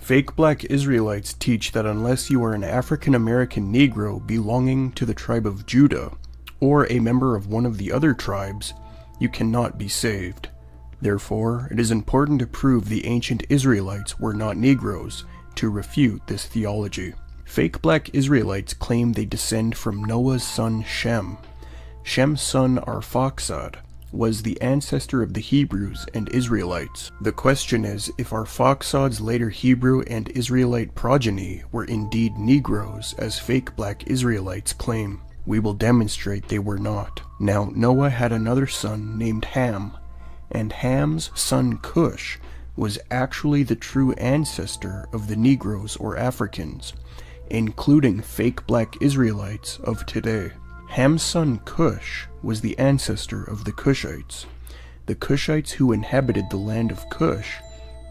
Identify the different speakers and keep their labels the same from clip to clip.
Speaker 1: Fake black Israelites teach that unless you are an African American Negro belonging to the tribe of Judah, or a member of one of the other tribes, you cannot be saved. Therefore, it is important to prove the ancient Israelites were not Negroes to refute this theology. Fake black Israelites claim they descend from Noah's son Shem. Shem's son Arphaxad was the ancestor of the Hebrews and Israelites. The question is if Arphaxad's later Hebrew and Israelite progeny were indeed Negroes, as fake black Israelites claim. We will demonstrate they were not. Now, Noah had another son named Ham, and Ham's son Cush was actually the true ancestor of the Negroes or Africans, including fake black Israelites of today. Ham's son Cush was the ancestor of the Kushites. The Kushites who inhabited the land of Cush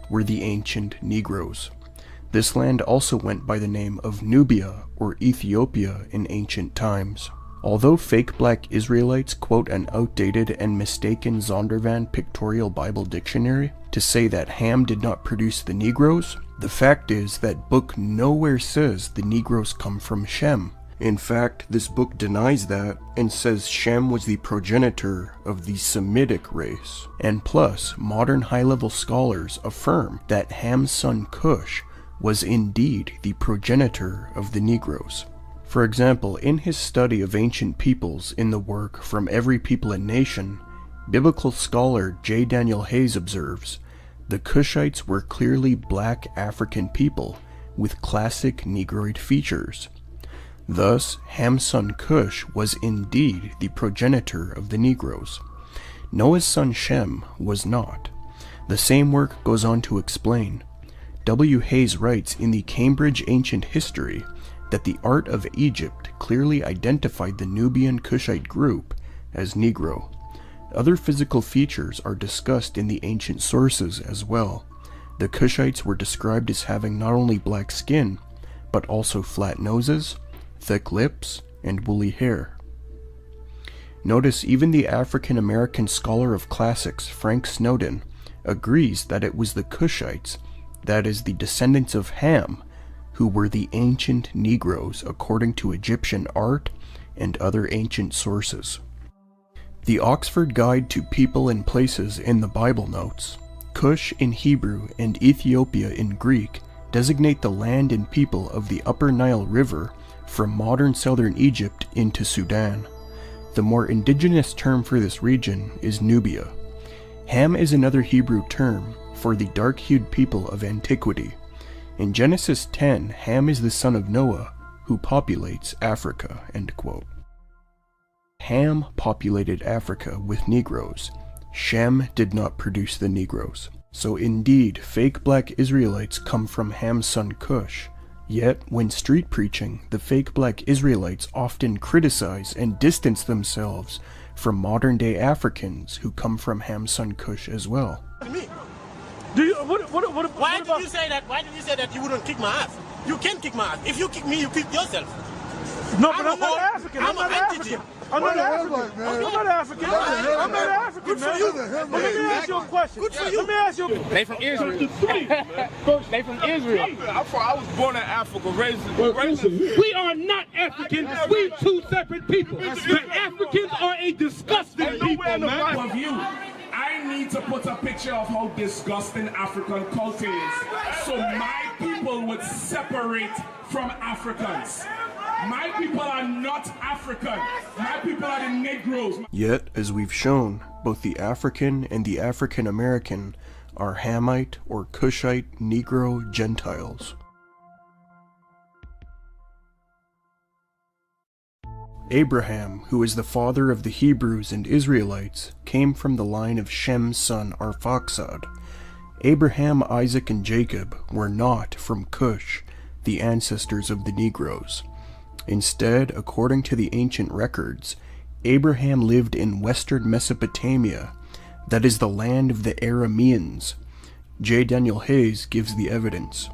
Speaker 1: were the ancient Negroes. This land also went by the name of Nubia or Ethiopia in ancient times. Although fake black Israelites quote an outdated and mistaken Zondervan Pictorial Bible Dictionary to say that Ham did not produce the Negroes, the fact is that book nowhere says the Negroes come from Shem. In fact, this book denies that and says Shem was the progenitor of the Semitic race. And plus, modern high-level scholars affirm that Ham's son Cush was indeed the progenitor of the Negroes. For example, in his study of ancient peoples in the work From Every People and Nation, biblical scholar J. Daniel Hayes observes, the Kushites were clearly black African people with classic Negroid features. Thus, Ham's son Cush was indeed the progenitor of the Negroes. Noah's son Shem was not. The same work goes on to explain. W. Hayes writes in the Cambridge Ancient History that the art of Egypt clearly identified the Nubian Kushite group as Negro. Other physical features are discussed in the ancient sources as well. The Kushites were described as having not only black skin, but also flat noses, thick lips, and woolly hair. Notice even the African American scholar of classics Frank Snowden agrees that it was the Kushites, that is the descendants of Ham, who were the ancient Negroes according to Egyptian art and other ancient sources. The Oxford Guide to People and Places in the Bible notes, Cush in Hebrew and Ethiopia in Greek designate the land and people of the Upper Nile River from modern southern Egypt into Sudan. The more indigenous term for this region is Nubia. Ham is another Hebrew term for the dark-hued people of antiquity. In Genesis 10, Ham is the son of Noah, who populates Africa." End quote. Ham populated Africa with Negroes. Shem did not produce the Negroes. So indeed, fake black Israelites come from Ham's son Cush. Yet, when street preaching, the fake black Israelites often criticize and distance themselves from modern-day Africans who come from Ham's son Cush as well.
Speaker 2: Why did you say that? Why did you say that you wouldn't kick my ass? You can kick my ass. If you kick me, you kick yourself.
Speaker 3: No, but I'm not African. I'm not African. I'm not African. I'm not African. I'm not African, man. Let me ask you a question. Let me ask you.
Speaker 4: They from Israel. They from Israel.
Speaker 5: I was born in Africa, raised in...
Speaker 3: We are not African. We two separate people. The Africans are a disgusting people, man.
Speaker 5: Of you. I need to put a picture of how disgusting African culture is, so my people would separate from Africans. My people are not African. My people are the Negroes.
Speaker 1: Yet, as we've shown, both the African and the African American are Hamite or Kushite Negro Gentiles. Abraham, who is the father of the Hebrews and Israelites, came from the line of Shem's son Arphaxad. Abraham, Isaac, and Jacob were not from Cush, the ancestors of the Negroes. Instead, according to the ancient records, Abraham lived in western Mesopotamia, that is the land of the Arameans. J. Daniel Hayes gives the evidence.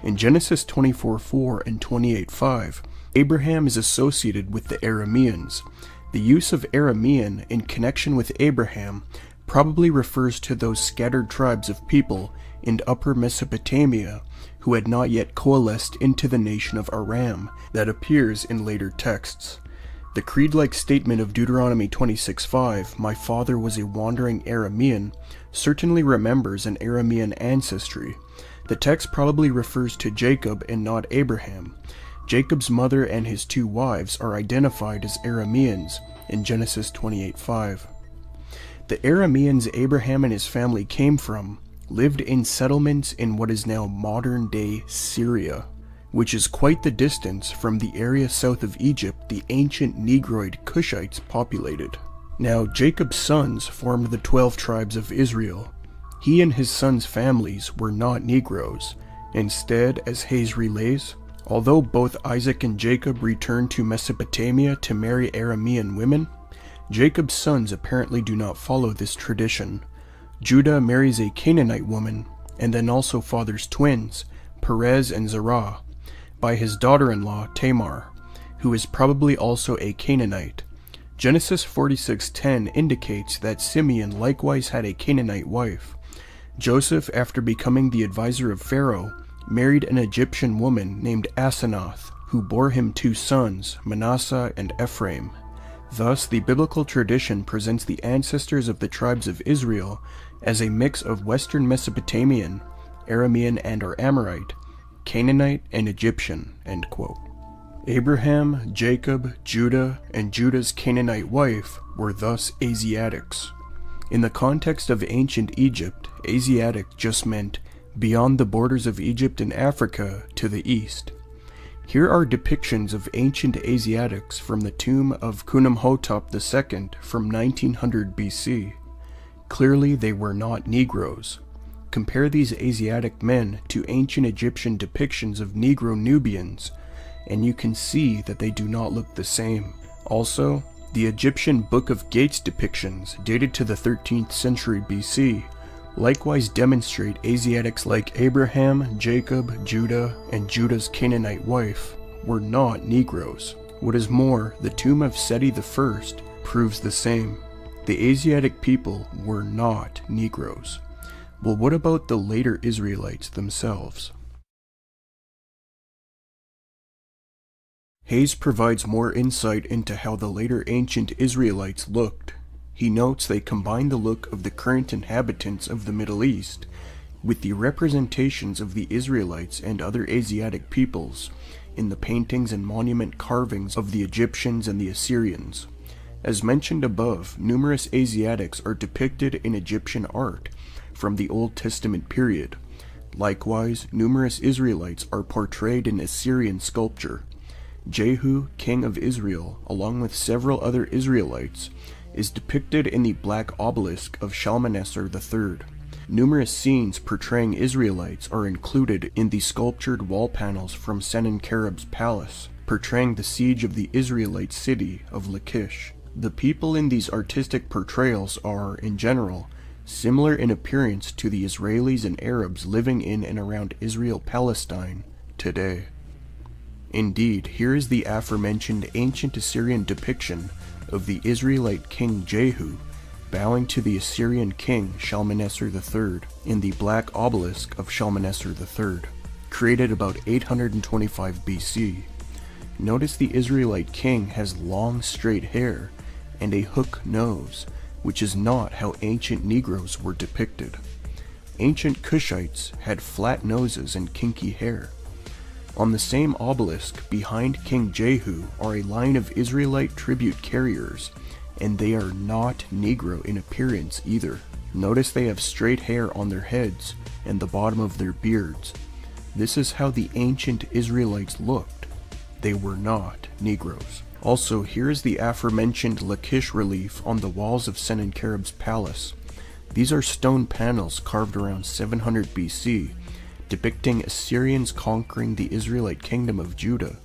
Speaker 1: In Genesis 24:4 and 28:5, Abraham is associated with the Arameans. The use of Aramean in connection with Abraham probably refers to those scattered tribes of people in Upper Mesopotamia who had not yet coalesced into the nation of Aram that appears in later texts. The creed-like statement of Deuteronomy 26:5, "My father was a wandering Aramean," certainly remembers an Aramean ancestry. The text probably refers to Jacob and not Abraham. Jacob's mother and his 2 wives are identified as Arameans in Genesis 28:5. The Arameans Abraham and his family came from lived in settlements in what is now modern-day Syria, which is quite the distance from the area south of Egypt the ancient Negroid Kushites populated. Now, Jacob's sons formed the 12 tribes of Israel. He and his sons' families were not Negroes. Instead, as Hayes relays, although both Isaac and Jacob returned to Mesopotamia to marry Aramean women, Jacob's sons apparently do not follow this tradition. Judah marries a Canaanite woman, and then also fathers twins, Perez and Zerah, by his daughter-in-law Tamar, who is probably also a Canaanite. Genesis 46:10 indicates that Simeon likewise had a Canaanite wife. Joseph, after becoming the advisor of Pharaoh, married an Egyptian woman named Asenath, who bore him 2 sons, Manasseh and Ephraim. Thus, the biblical tradition presents the ancestors of the tribes of Israel as a mix of Western Mesopotamian, Aramean and or Amorite, Canaanite, and Egyptian." End quote. Abraham, Jacob, Judah, and Judah's Canaanite wife were thus Asiatics. In the context of ancient Egypt, Asiatic just meant beyond the borders of Egypt and Africa to the east. Here are depictions of ancient Asiatics from the tomb of Khnumhotep II from 1900 BC. Clearly they were not Negroes. Compare these Asiatic men to ancient Egyptian depictions of Negro Nubians, and you can see that they do not look the same. Also, the Egyptian Book of Gates depictions, dated to the 13th century BC, likewise demonstrate Asiatics like Abraham, Jacob, Judah, and Judah's Canaanite wife were not Negroes. What is more, the tomb of Seti I proves the same. The Asiatic people were not Negroes. Well, what about the later Israelites themselves? Hayes provides more insight into how the later ancient Israelites looked. He notes they combine the look of the current inhabitants of the Middle East with the representations of the Israelites and other Asiatic peoples in the paintings and monument carvings of the Egyptians and the Assyrians. As mentioned above, numerous Asiatics are depicted in Egyptian art from the Old Testament period. Likewise, numerous Israelites are portrayed in Assyrian sculpture. Jehu, king of Israel, along with several other Israelites, is depicted in the black obelisk of Shalmaneser III. Numerous scenes portraying Israelites are included in the sculptured wall panels from Sennacherib's palace, portraying the siege of the Israelite city of Lachish. The people in these artistic portrayals are, in general, similar in appearance to the Israelis and Arabs living in and around Israel-Palestine today. Indeed, here is the aforementioned ancient Assyrian depiction of the Israelite king Jehu bowing to the Assyrian king Shalmaneser III in the black obelisk of Shalmaneser III, created about 825 BC. Notice the Israelite king has long straight hair and a hook nose, which is not how ancient Negroes were depicted. Ancient Kushites had flat noses and kinky hair. On the same obelisk behind King Jehu are a line of Israelite tribute carriers, and they are not Negro in appearance either. Notice they have straight hair on their heads and the bottom of their beards. This is how the ancient Israelites looked. They were not Negroes. Also, here is the aforementioned Lachish relief on the walls of Sennacherib's palace. These are stone panels carved around 700 BC, depicting Assyrians conquering the Israelite kingdom of Judah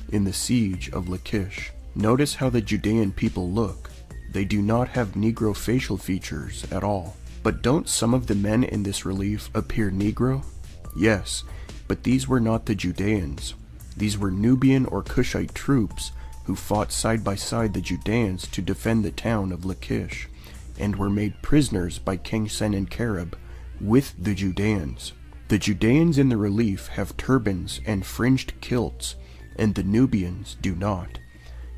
Speaker 1: in the siege of Lachish. Notice how the Judean people look. They do not have Negro facial features at all. But don't some of the men in this relief appear Negro? Yes, but these were not the Judeans. These were Nubian or Kushite troops who fought side by side the Judeans to defend the town of Lachish, and were made prisoners by King Sennacherib with the Judeans. The Judeans in the relief have turbans and fringed kilts, and the Nubians do not.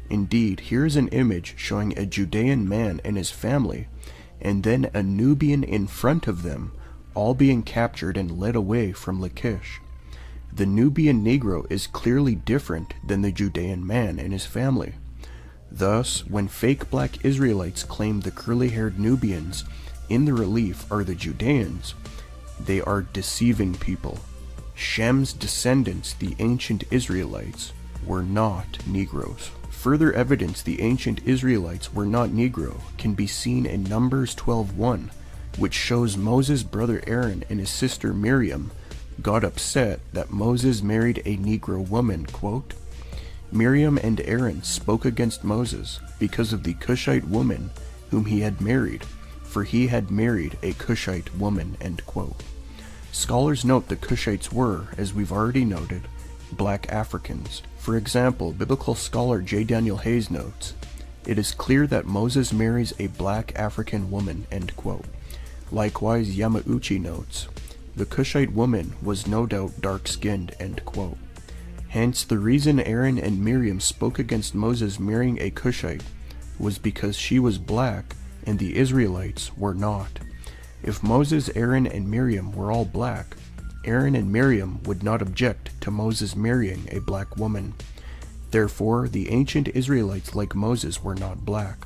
Speaker 1: Indeed, here is an image showing a Judean man and his family, and then a Nubian in front of them, all being captured and led away from Lachish. The Nubian Negro is clearly different than the Judean man and his family. Thus, when fake black Israelites claim the curly-haired Nubians in the relief are the Judeans, they are deceiving people. Shem's descendants, the ancient Israelites, were not Negroes. Further evidence the ancient Israelites were not Negro can be seen in Numbers 12:1, which shows Moses' brother Aaron and his sister Miriam got upset that Moses married a Negro woman, quote, Miriam and Aaron spoke against Moses because of the Kushite woman whom he had married, for he had married a Kushite woman, end quote. Scholars note the Kushites were, as we've already noted, black Africans. For example, biblical scholar J. Daniel Hayes notes, it is clear that Moses marries a black African woman, end quote. Likewise, Yamauchi notes, the Kushite woman was no doubt dark-skinned, end quote. Hence, the reason Aaron and Miriam spoke against Moses marrying a Kushite was because she was black and the Israelites were not. If Moses, Aaron, and Miriam were all black, Aaron and Miriam would not object to Moses marrying a black woman. Therefore, the ancient Israelites like Moses were not black.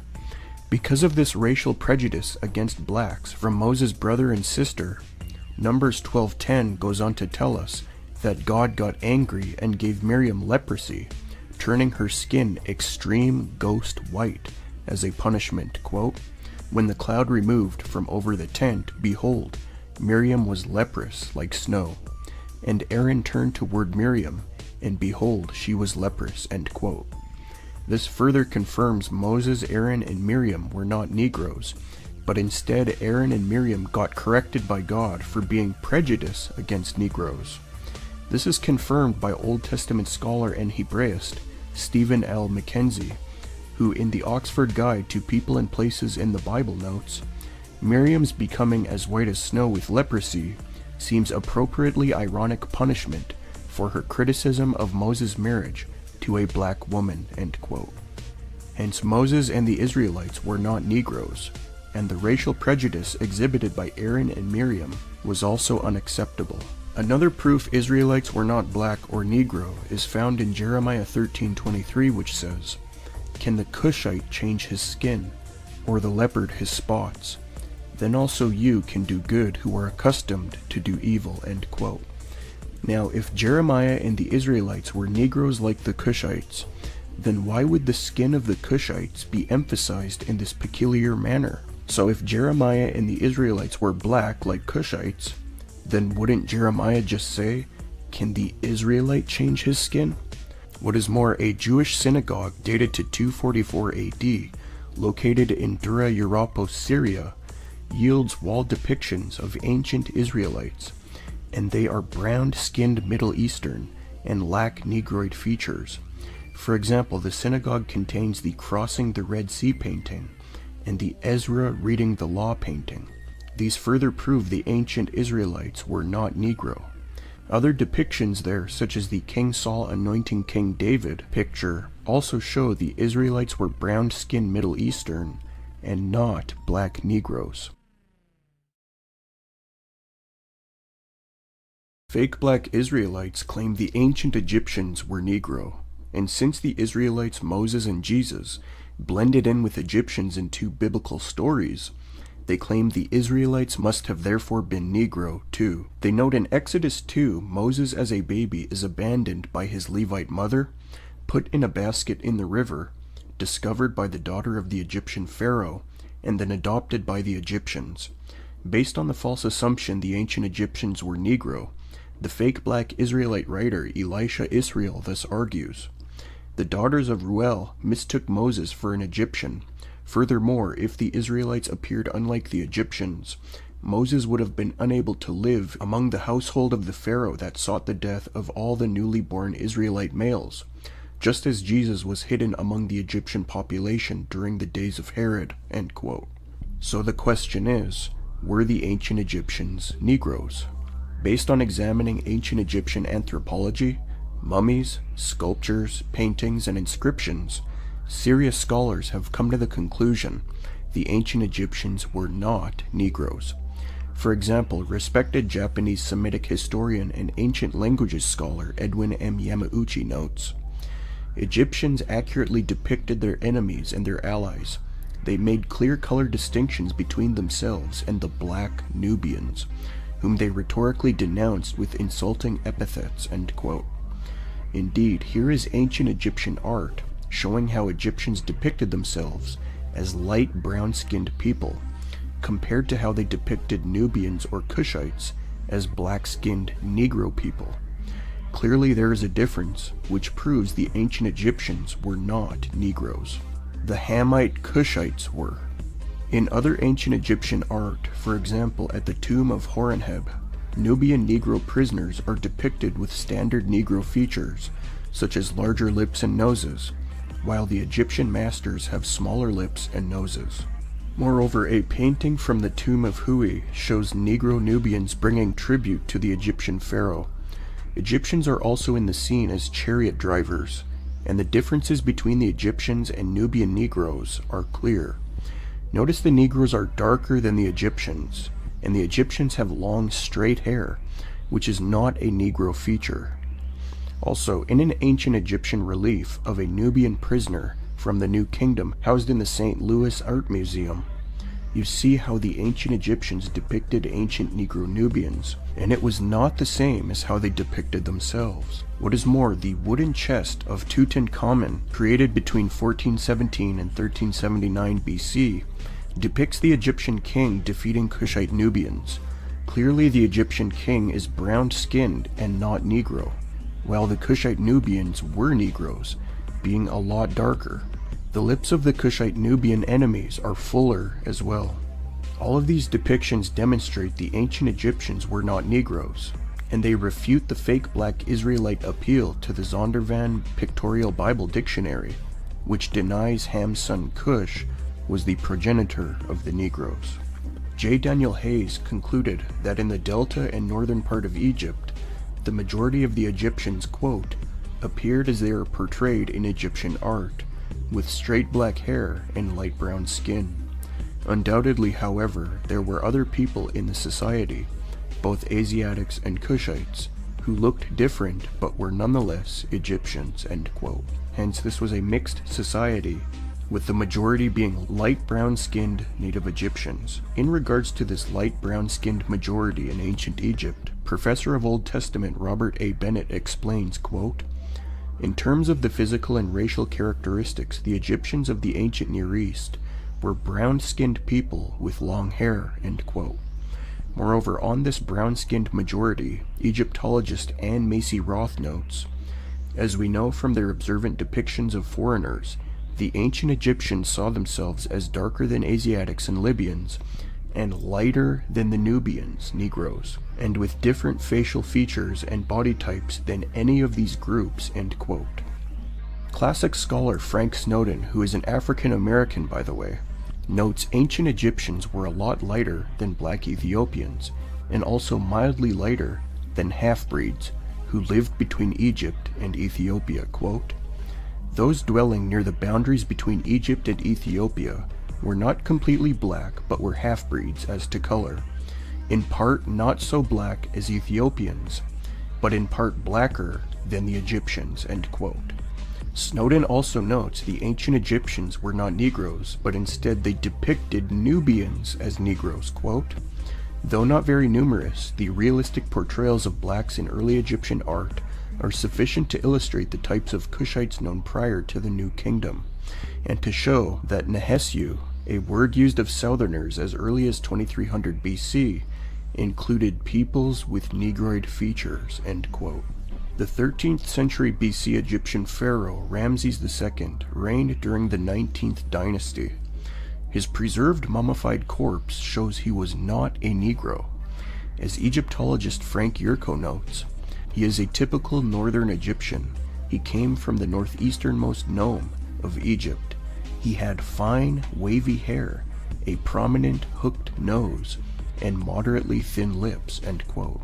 Speaker 1: Because of this racial prejudice against blacks from Moses' brother and sister, Numbers 12:10 goes on to tell us that God got angry and gave Miriam leprosy, turning her skin extreme ghost white as a punishment, quote, when the cloud removed from over the tent, behold, Miriam was leprous like snow. And Aaron turned toward Miriam, and behold, she was leprous, end quote. This further confirms Moses, Aaron, and Miriam were not Negroes, but instead Aaron and Miriam got corrected by God for being prejudiced against Negroes. This is confirmed by Old Testament scholar and Hebraist Stephen L. Mackenzie, who in the Oxford Guide to People and Places in the Bible notes, Miriam's becoming as white as snow with leprosy seems appropriately ironic punishment for her criticism of Moses' marriage to a black woman, end quote. Hence Moses and the Israelites were not Negroes, and the racial prejudice exhibited by Aaron and Miriam was also unacceptable. Another proof Israelites were not black or Negro is found in Jeremiah 13:23, which says, can the Cushite change his skin, or the leopard his spots? Then also you can do good who are accustomed to do evil, end quote. Now, if Jeremiah and the Israelites were Negroes like the Cushites, then why would the skin of the Cushites be emphasized in this peculiar manner? So if Jeremiah and the Israelites were black like Cushites, then wouldn't Jeremiah just say, can the Israelite change his skin? What is more, a Jewish synagogue dated to 244 AD, located in Dura Europos, Syria, yields wall depictions of ancient Israelites, and they are brown-skinned Middle Eastern and lack Negroid features. For example, the synagogue contains the Crossing the Red Sea painting and the Ezra reading the Law painting. These further prove the ancient Israelites were not Negro. Other depictions there, such as the King Saul anointing King David picture, also show the Israelites were brown-skinned Middle Eastern and not black Negroes. Fake black Israelites claim the ancient Egyptians were Negro, and since the Israelites Moses and Jesus blended in with Egyptians in two biblical stories, they claim the Israelites must have therefore been Negro too. They note in Exodus 2, Moses as a baby is abandoned by his Levite mother, put in a basket in the river, discovered by the daughter of the Egyptian Pharaoh, and then adopted by the Egyptians. Based on the false assumption the ancient Egyptians were Negro, the fake black Israelite writer Elisha Israel thus argues, the daughters of Ruel mistook Moses for an Egyptian. Furthermore, if the Israelites appeared unlike the Egyptians, Moses would have been unable to live among the household of the Pharaoh that sought the death of all the newly born Israelite males, just as Jesus was hidden among the Egyptian population during the days of Herod, end quote. So the question is, were the ancient Egyptians Negroes? Based on examining ancient Egyptian anthropology, mummies, sculptures, paintings, and inscriptions, serious scholars have come to the conclusion the ancient Egyptians were not Negroes. For example, respected Japanese Semitic historian and ancient languages scholar Edwin M. Yamauchi notes, Egyptians accurately depicted their enemies and their allies. They made clear color distinctions between themselves and the black Nubians, whom they rhetorically denounced with insulting epithets, end quote. Indeed, here is ancient Egyptian art showing how Egyptians depicted themselves as light brown-skinned people, compared to how they depicted Nubians or Kushites as black-skinned Negro people. Clearly there is a difference, which proves the ancient Egyptians were not Negroes. The Hamite Kushites were. In other ancient Egyptian art, for example at the tomb of Horemheb, Nubian Negro prisoners are depicted with standard Negro features, such as larger lips and noses, while the Egyptian masters have smaller lips and noses. Moreover, a painting from the tomb of Hui shows Negro Nubians bringing tribute to the Egyptian pharaoh. Egyptians are also in the scene as chariot drivers, and the differences between the Egyptians and Nubian Negroes are clear. Notice the Negroes are darker than the Egyptians, and the Egyptians have long straight hair, which is not a Negro feature. Also, in an ancient Egyptian relief of a Nubian prisoner from the New Kingdom housed in the St. Louis Art Museum, you see how the ancient Egyptians depicted ancient Negro Nubians, and it was not the same as how they depicted themselves. What is more, the wooden chest of Tutankhamun, created between 1417 and 1379 BC, depicts the Egyptian king defeating Kushite Nubians. Clearly the Egyptian king is brown-skinned and not Negro, while the Kushite Nubians were Negroes, being a lot darker. The lips of the Kushite Nubian enemies are fuller as well. All of these depictions demonstrate the ancient Egyptians were not Negroes, and they refute the fake black Israelite appeal to the Zondervan Pictorial Bible Dictionary, which denies Ham's son Cush was the progenitor of the Negroes. J. Daniel Hayes concluded that in the delta and northern part of Egypt, the majority of the Egyptians, quote, appeared as they are portrayed in Egyptian art, with straight black hair and light brown skin. Undoubtedly, however, there were other people in the society, both Asiatics and Kushites, who looked different but were nonetheless Egyptians, end quote. Hence this was a mixed society, with the majority being light brown-skinned native Egyptians. In regards to this light brown-skinned majority in ancient Egypt, Professor of Old Testament Robert A. Bennett explains, quote, in terms of the physical and racial characteristics, the Egyptians of the ancient Near East were brown-skinned people with long hair, end quote. Moreover, on this brown-skinned majority, Egyptologist Anne Macy Roth notes, as we know from their observant depictions of foreigners, the ancient Egyptians saw themselves as darker than Asiatics and Libyans, and lighter than the Nubians, Negroes, and with different facial features and body types than any of these groups, end quote. Classic scholar Frank Snowden, who is an African American by the way, notes ancient Egyptians were a lot lighter than black Ethiopians, and also mildly lighter than half-breeds who lived between Egypt and Ethiopia, quote, those dwelling near the boundaries between Egypt and Ethiopia were not completely black but were half-breeds as to color, in part not so black as Ethiopians, but in part blacker than the Egyptians, end quote. Snowden also notes the ancient Egyptians were not Negroes, but instead they depicted Nubians as Negroes, quote, though not very numerous, the realistic portrayals of blacks in early Egyptian art are sufficient to illustrate the types of Kushites known prior to the New Kingdom, and to show that Nehesu, a word used of Southerners as early as 2300 BC, included peoples with Negroid features, end quote. The 13th century BC Egyptian pharaoh Ramses II reigned during the 19th dynasty. His preserved mummified corpse shows he was not a Negro. As Egyptologist Frank Yurko notes, he is a typical northern Egyptian. He came from the northeasternmost nome of Egypt. He had fine, wavy hair, a prominent hooked nose, and moderately thin lips, end quote.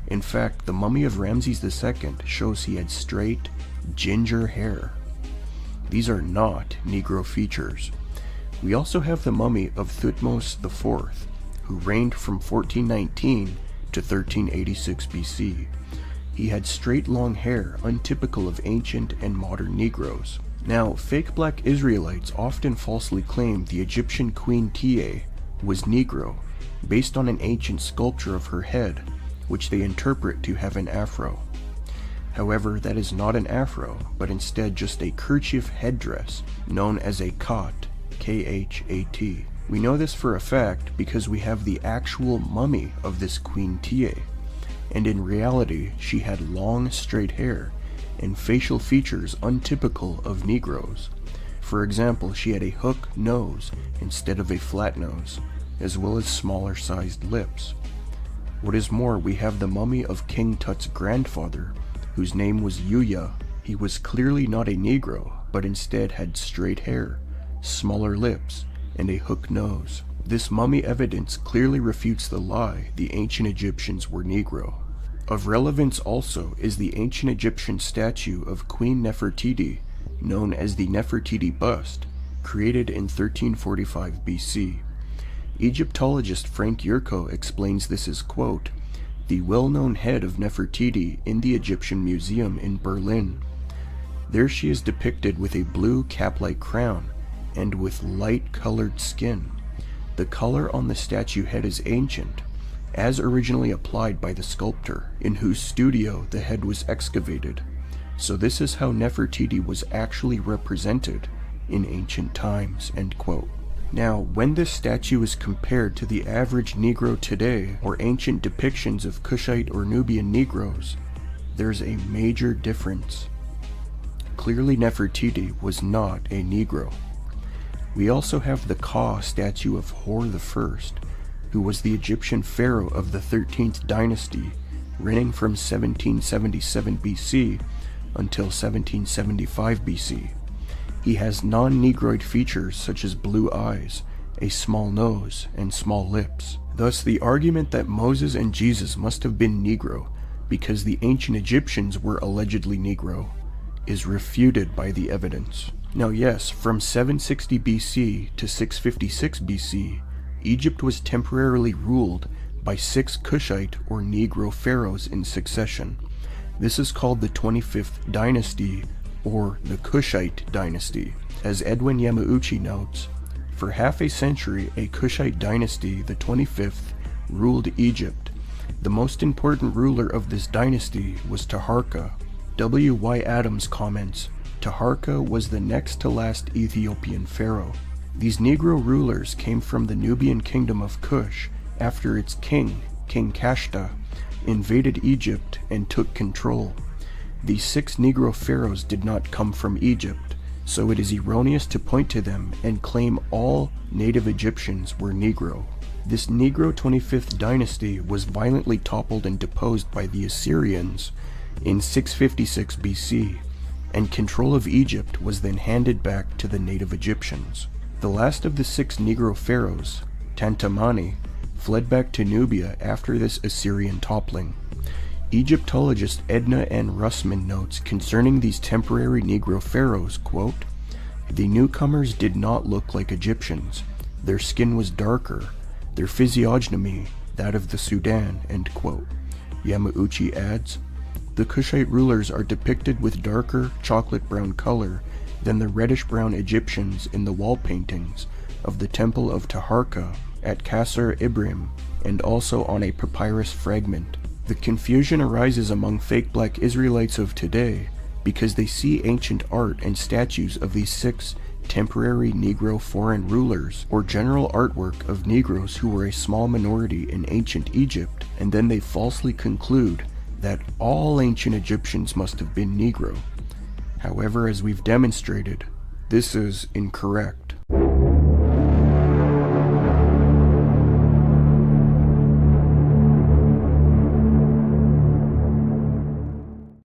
Speaker 1: In fact, the mummy of Ramses II shows he had straight, ginger hair. These are not Negro features. We also have the mummy of Thutmose IV, who reigned from 1419 to 1386 BC. He had straight long hair, untypical of ancient and modern Negroes. Now, fake black Israelites often falsely claim the Egyptian Queen Tiye was Negro, based on an ancient sculpture of her head, which they interpret to have an afro. However, that is not an afro, but instead just a kerchief headdress, known as a khat, K-H-A-T. We know this for a fact because we have the actual mummy of this Queen Tiye, and in reality she had long straight hair and facial features untypical of Negroes. For example, she had a hook nose instead of a flat nose, as well as smaller sized lips. What is more, we have the mummy of King Tut's grandfather, whose name was Yuya. He was clearly not a Negro, but instead had straight hair, smaller lips, and a hook nose. This mummy evidence clearly refutes the lie the ancient Egyptians were Negro. Of relevance also is the ancient Egyptian statue of Queen Nefertiti, known as the Nefertiti bust, created in 1345 BC. Egyptologist Frank Yerko explains this as, quote, the well-known head of Nefertiti in the Egyptian Museum in Berlin. There she is depicted with a blue cap-like crown and with light-colored skin. The color on the statue head is ancient, as originally applied by the sculptor, in whose studio the head was excavated. So this is how Nefertiti was actually represented in ancient times, end quote. Now, when this statue is compared to the average Negro today, or ancient depictions of Kushite or Nubian Negroes, there's a major difference. Clearly Nefertiti was not a Negro. We also have the Ka statue of Hor I, who was the Egyptian pharaoh of the 13th dynasty, reigning from 1777 BC until 1775 BC. He has non-Negroid features such as blue eyes, a small nose, and small lips. Thus, the argument that Moses and Jesus must have been Negro because the ancient Egyptians were allegedly Negro is refuted by the evidence. Now yes, from 760 BC to 656 BC, Egypt was temporarily ruled by 6 Kushite or Negro pharaohs in succession. This is called the 25th dynasty, or the Kushite Dynasty. As Edwin Yamauchi notes, for half a century a Kushite dynasty, the 25th, ruled Egypt. The most important ruler of this dynasty was Taharka. W.Y. Adams comments, Taharka was the next to last Ethiopian pharaoh. These Negro rulers came from the Nubian kingdom of Kush after its king, King Kashta, invaded Egypt and took control. These 6 Negro pharaohs did not come from Egypt, so it is erroneous to point to them and claim all native Egyptians were Negro. This Negro 25th dynasty was violently toppled and deposed by the Assyrians in 656 BC, and control of Egypt was then handed back to the native Egyptians. The last of the 6 Negro pharaohs, Tantamani, fled back to Nubia after this Assyrian toppling. Egyptologist Edna N. Russman notes concerning these temporary Negro pharaohs, quote, the newcomers did not look like Egyptians. Their skin was darker, their physiognomy that of the Sudan, end quote. Yamauchi adds, the Kushite rulers are depicted with darker chocolate brown color than the reddish-brown Egyptians in the wall paintings of the Temple of Taharka at Qasr Ibrim, and also on a papyrus fragment. The confusion arises among fake black Israelites of today because they see ancient art and statues of these 6 temporary Negro foreign rulers or general artwork of Negroes who were a small minority in ancient Egypt, and then they falsely conclude that all ancient Egyptians must have been Negro. However, as we've demonstrated, this is incorrect.